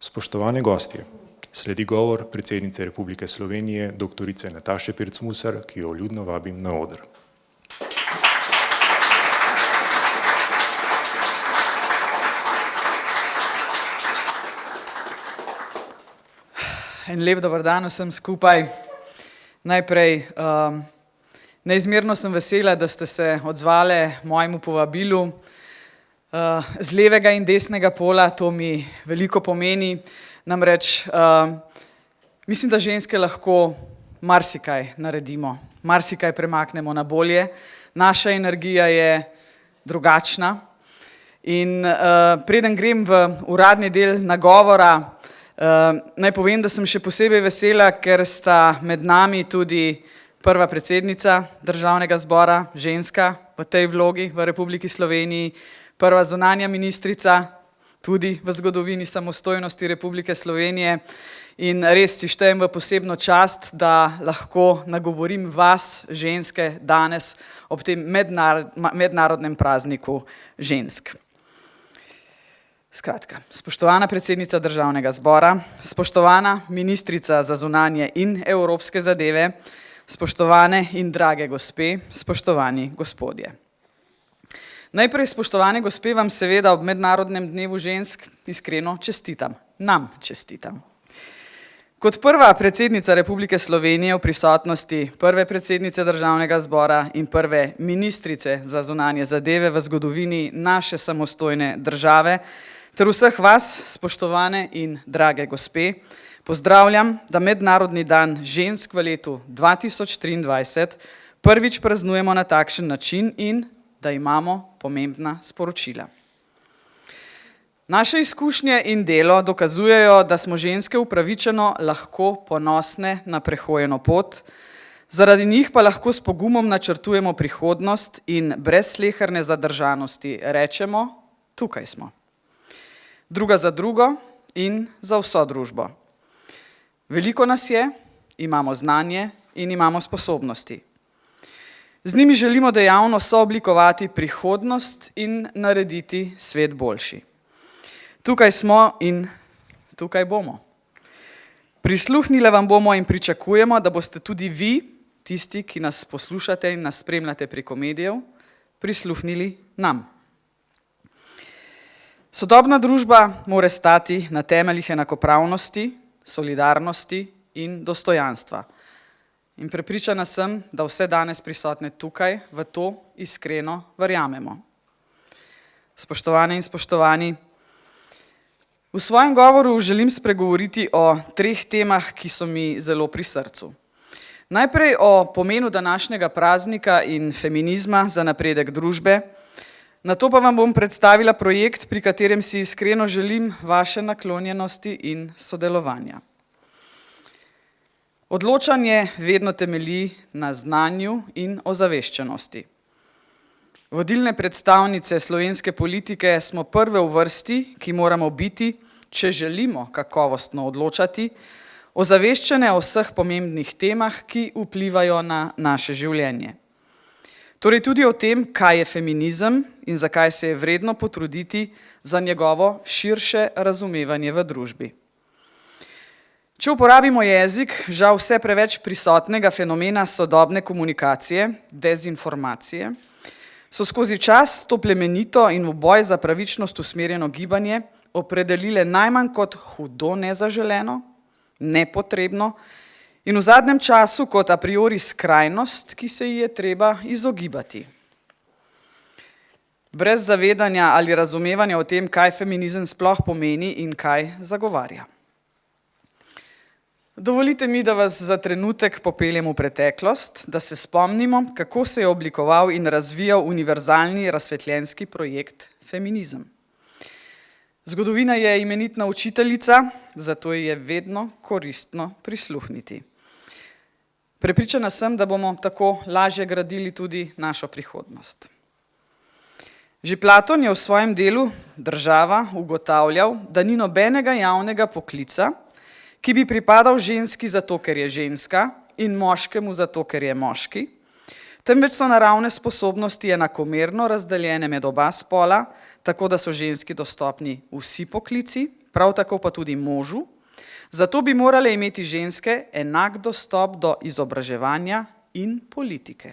Spoštovane gostje, sledi govor predsednice Republike Slovenije, doktorice Nataše Pirc Musar, ki jo vljudno vabim na oder. En lep dober dan vsem skupaj. Najprej, neizmerno sem vesela, da ste se odzvali mojemu povabilu. Z levega in desnega pola to mi veliko pomeni. Namreč, mislim, da ženske lahko marsikaj naredimo, marsikaj premaknemo na bolje. Naša energija je drugačna. In preden grem v uradni del nagovora, naj povem, da sem še posebej vesela, ker sta med nami tudi prva predsednica Državnega zbora, ženska v tej vlogi v Republiki Sloveniji, prva zunanja ministrica tudi v zgodovini samostojnosti Republike Slovenije in res si štejem v posebno čast, da lahko nagovorim vas, ženske, danes ob tem mednarodnem prazniku žensk. Skratka, spoštovana predsednica Državnega zbora, spoštovana ministrica za zunanje in evropske zadeve, spoštovane in drage gospe, spoštovani gospodje. Najprej, spoštovane gospe, vam seveda ob Mednarodnem dnevu žensk iskreno čestitam, nam čestitam. Kot prva predsednica Republike Slovenije v prisotnosti prve predsednice Državnega zbora in prve ministrice za zunanje zadeve v zgodovini naše samostojne države, ter vseh vas, spoštovane in drage gospe, pozdravljam, da Mednarodni dan žensk v letu 2023 prvič praznujemo na takšen način in da imamo pomembna sporočila. Naše izkušnje in delo dokazujejo, da smo ženske upravičeno lahko ponosne na prehojeno pot, zaradi njih pa lahko s pogumom načrtujemo prihodnost in brez sleherne zadržanosti rečemo, tukaj smo. Druga za drugo in za vso družbo. Veliko nas je, imamo znanje in imamo sposobnosti. Z njimi želimo dejavno sooblikovati prihodnost in narediti svet boljši. Tukaj smo in tukaj bomo. Prisluhnile vam bomo in pričakujemo, da boste tudi vi, tisti, ki nas poslušate in nas spremljate preko medijev, prisluhnili nam. Sodobna družba mora stati na temeljih enakopravnosti, solidarnosti in dostojanstva. In prepričana sem, da vse danes prisotne tukaj v to iskreno verjamemo. Spoštovane in spoštovani, v svojem govoru želim spregovoriti o treh temah, ki so mi zelo pri srcu. Najprej o pomenu današnjega praznika in feminizma za napredek družbe, nato pa vam bom predstavila projekt, pri katerem si iskreno želim vaše naklonjenosti in sodelovanja. Odločanje vedno temelji na znanju in ozaveščenosti. Vodilne predstavnice slovenske politike smo prve v vrsti, ki moramo biti, če želimo kakovostno odločati, ozaveščene o vseh pomembnih temah, ki vplivajo na naše življenje. Torej tudi o tem, kaj je feminizem in zakaj se je vredno potruditi za njegovo širše razumevanje v družbi. Če uporabimo jezik, žal vse preveč prisotnega fenomena sodobne komunikacije, dezinformacije, so skozi čas to plemenito in v boj za pravičnost usmerjeno gibanje opredelile najmanj kot hudo nezaželeno, nepotrebno in v zadnjem času kot a priori skrajnost, ki se ji je treba izogibati. Brez zavedanja ali razumevanja o tem, kaj feminizem sploh pomeni in kaj zagovarja. Dovolite mi, da vas za trenutek popeljem v preteklost, da se spomnimo, kako se je oblikoval in razvijal univerzalni razsvetljenski projekt feminizem. Zgodovina je imenitna učiteljica, zato ji je vedno koristno prisluhniti. Prepričana sem, da bomo tako lažje gradili tudi našo prihodnost. Že Platon je v svojem delu Država ugotavljal, da ni nobenega javnega poklica, ki bi pripadal ženski zato, ker je ženska in moškemu zato, ker je moški, temveč so naravne sposobnosti enakomerno razdeljene med oba spola, tako da so ženski dostopni vsi poklici, prav tako pa tudi možu, zato bi morale imeti ženske enak dostop do izobraževanja in politike.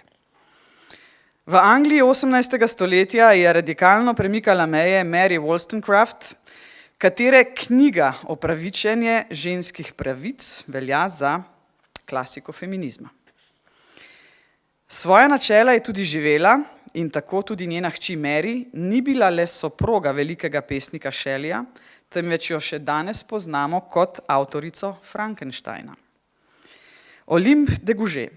V Angliji 18. stoletja je radikalno premikala meje Mary Wollstonecraft, katere knjiga Opravičenje ženskih pravic velja za klasiko feminizma. Svoja načela je tudi živela in tako tudi njena hči Mary ni bila le soproga velikega pesnika Shelleya, temveč jo še danes poznamo kot avtorico Frankensteina. Olympe de Gouges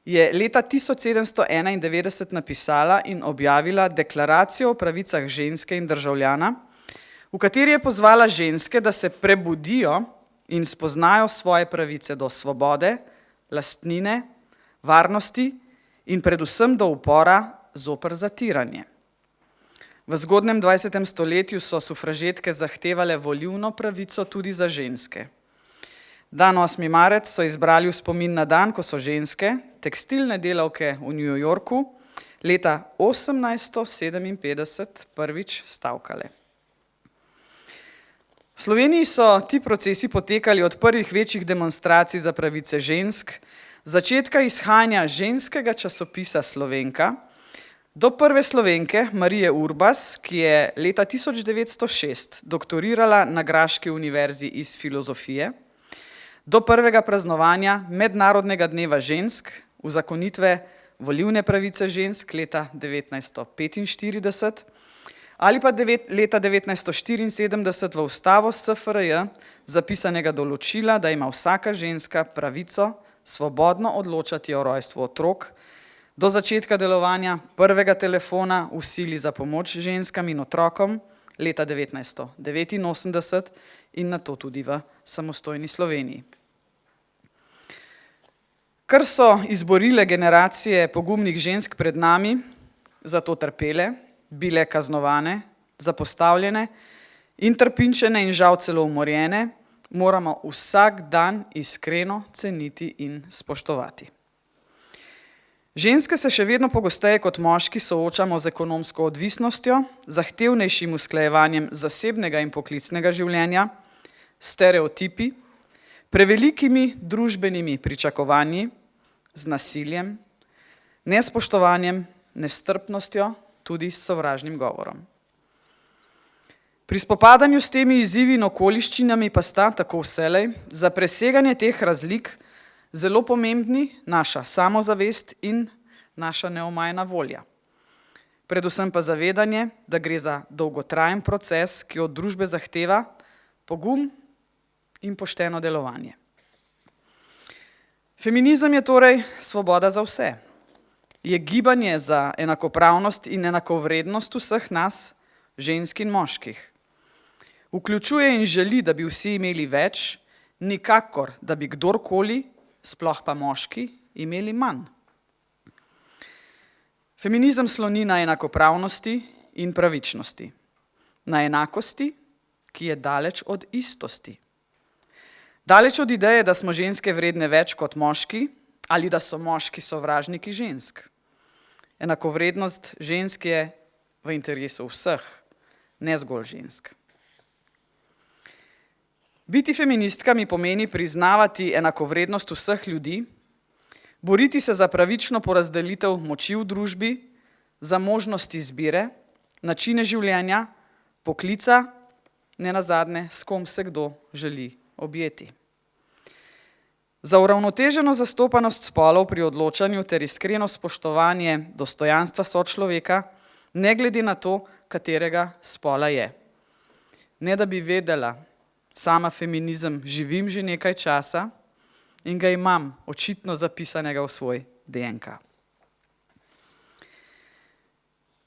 je leta 1791 napisala in objavila Deklaracijo o pravicah ženske in državljana, v kateri je pozvala ženske, da se prebudijo in spoznajo svoje pravice do svobode, lastnine, varnosti in predvsem do upora zoper zatiranje. V zgodnjem 20. stoletju so sufražetke zahtevale volilno pravico tudi za ženske. Dan 8. marec so izbrali v spomin na dan, ko so ženske, tekstilne delavke v New Yorku, leta 1857 prvič stavkale. V Sloveniji so ti procesi potekali od prvih večjih demonstracij za pravice žensk, začetka izhajanja ženskega časopisa Slovenka, do prve Slovenke Marije Urbas, ki je leta 1906 doktorirala na Graški univerzi iz filozofije, do prvega praznovanja Mednarodnega dneva žensk, uzakonitve volilne pravice žensk leta 1945 ali pa leta 1974 v ustavo SFRJ zapisanega določila, da ima vsaka ženska pravico svobodno odločati o rojstvu otrok, do začetka delovanja prvega telefona v sili za pomoč ženskam in otrokom leta 1989 in nato tudi v samostojni Sloveniji. Ker so izborile generacije pogumnih žensk pred nami, zato trpele, bile kaznovane, zapostavljene in trpinčene in žal celo umorjene, moramo vsak dan iskreno ceniti in spoštovati. Ženske se še vedno pogosteje kot moški soočamo z ekonomsko odvisnostjo, zahtevnejšim usklajevanjem zasebnega in poklicnega življenja, stereotipi, prevelikimi družbenimi pričakovanji, z nasiljem, nespoštovanjem, nestrpnostjo, tudi s sovražnim govorom. Pri spopadanju s temi izzivi in okoliščinami pa sta, tako vselej, za preseganje teh razlik zelo pomembni naša samozavest in naša neomajna volja. Predvsem pa zavedanje, da gre za dolgotrajen proces, ki od družbe zahteva pogum in pošteno delovanje. Feminizem je torej svoboda za vse. Je gibanje za enakopravnost in enakovrednost vseh nas, žensk in moških. Vključuje in želi, da bi vsi imeli več, nikakor, da bi kdorkoli, sploh pa moški, imeli manj. Feminizem sloni na enakopravnosti in pravičnosti. Na enakosti, ki je daleč od istosti. Daleč od ideje, da smo ženske vredne več kot moški ali da so moški sovražniki žensk. Enakovrednost žensk je v interesu vseh, ne zgolj žensk. Biti feministka mi pomeni priznavati enakovrednost vseh ljudi, boriti se za pravično porazdelitev moči v družbi, za možnost izbire, načine življenja, poklica, nenazadnje, s kom se kdo želi objeti. Za uravnoteženo zastopanost spolov pri odločanju ter iskreno spoštovanje dostojanstva sočloveka, ne glede na to, katerega spola je. Ne da bi vedela, sama feminizem živim že nekaj časa in ga imam očitno zapisanega v svoj DNK.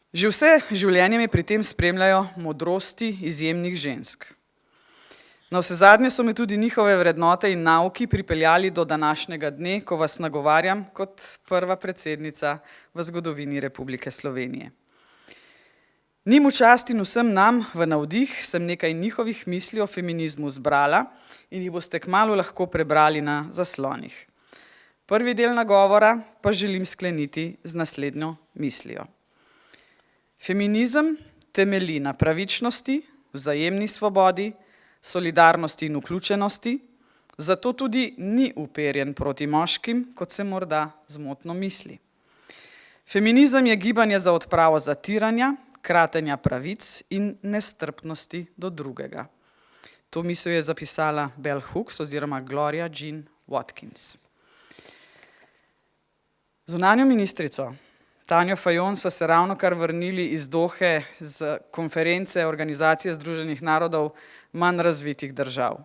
Že vse življenje me pri tem spremljajo modrosti izjemnih žensk. Navsezadnje so me tudi njihove vrednote in nauki pripeljali do današnjega dne, ko vas nagovarjam kot prva predsednica v zgodovini Republike Slovenije. Njim v čast in vsem nam v navdih sem nekaj njihovih misli o feminizmu zbrala in jih boste kmalu lahko prebrali na zaslonih. Prvi del nagovora pa želim skleniti z naslednjo mislijo. Feminizem temelji na pravičnosti, vzajemni svobodi, solidarnosti in vključenosti, zato tudi ni uperjen proti moškim, kot se morda zmotno misli. Feminizem je gibanje za odpravo zatiranja, kratenja pravic in nestrpnosti do drugega. To misel je zapisala Bell Hooks oziroma Gloria Jean Watkins. Zunanjo ministrico Tanjo Fajon sva se ravnokar vrnili iz Dohe z konference Organizacije združenih narodov manj razvitih držav.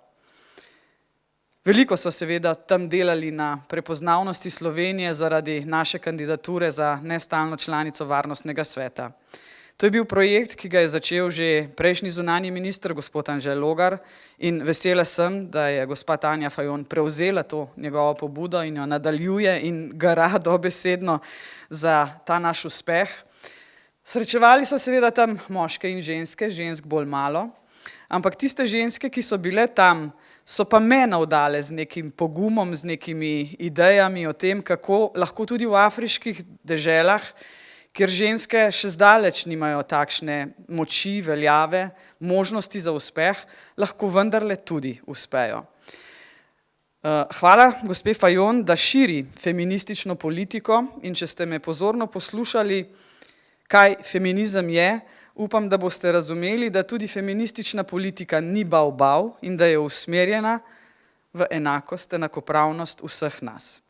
Veliko so seveda tam delali na prepoznavnosti Slovenije zaradi naše kandidature za nestalno članico Varnostnega sveta. To je bil projekt, ki ga je začel že prejšnji zunanji minister, gospod Anže Logar, in vesela sem, da je gospa Tanja Fajon prevzela to njegovo pobudo in jo nadaljuje in gara dobesedno za ta naš uspeh. Srečevali so seveda tam moške in ženske, žensk bolj malo, ampak tiste ženske, ki so bile tam, so pa me navdale z nekim pogumom, z nekimi idejami o tem, kako lahko tudi v afriških deželah, kjer ženske še zdaleč nimajo takšne moči, veljave, možnosti za uspeh, lahko vendarle tudi uspejo. Hvala gospe Fajon, da širi feministično politiko, in če ste me pozorno poslušali, kaj feminizem je, upam, da boste razumeli, da tudi feministična politika ni bav in da je usmerjena v enakost, enakopravnost vseh nas.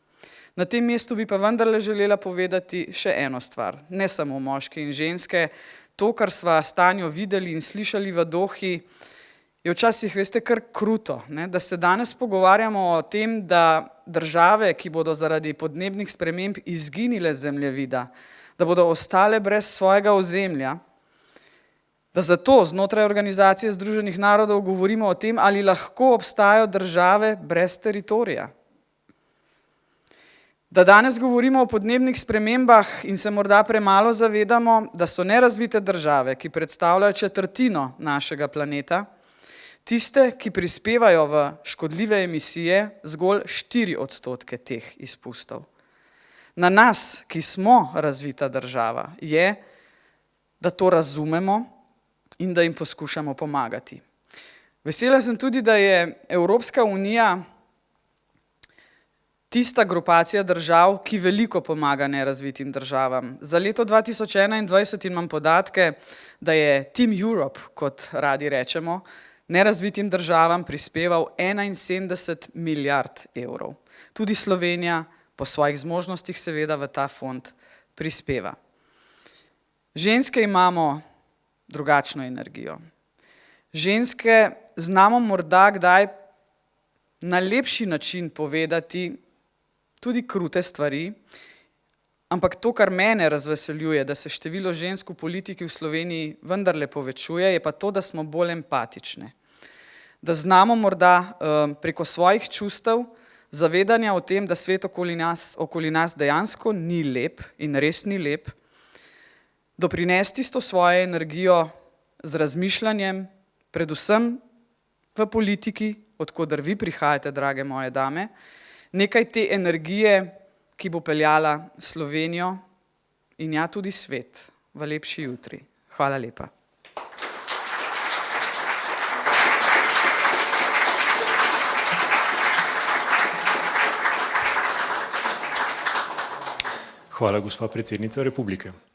Na tem mestu bi pa vendarle želela povedati še eno stvar, ne samo moški in ženske. To, kar sva s Tanjo videli in slišali v Dohi, je včasih, veste, kar kruto, ne? Da se danes pogovarjamo o tem, da države, ki bodo zaradi podnebnih sprememb izginile z zemljevida, da bodo ostale brez svojega ozemlja, da zato znotraj Organizacije združenih narodov govorimo o tem, ali lahko obstajajo države brez teritorija. Da danes govorimo o podnebnih spremembah in se morda premalo zavedamo, da so nerazvite države, ki predstavljajo četrtino našega planeta, tiste, ki prispevajo v škodljive emisije zgolj 4% teh izpustov. Na nas, ki smo razvita država, je, da to razumemo in da jim poskušamo pomagati. Vesela sem tudi, da je Evropska unija tista grupacija držav, ki veliko pomaga nerazvitim državam. Za leto 2021 imam podatke, da je Team Europe, kot radi rečemo, nerazvitim državam prispeval 71 milijard evrov. Tudi Slovenija po svojih zmožnostih seveda v ta fond prispeva. Ženske imamo drugačno energijo. Ženske znamo morda kdaj na lepši način povedati tudi krute stvari, ampak to, kar mene razveseljuje, da se število žensk v politiki v Sloveniji vendarle povečuje, je pa to, da smo bolj empatične. Da znamo morda preko svojih čustev, zavedanja o tem, da svet okoli nas dejansko ni lep in res ni lep, doprinesti s to svojo energijo z razmišljanjem, predvsem v politiki, od koder vi prihajate, drage moje dame, nekaj te energije, ki bo peljala Slovenijo in ja tudi svet v lepši jutri. Hvala lepa. Hvala, gospa predsednica republike.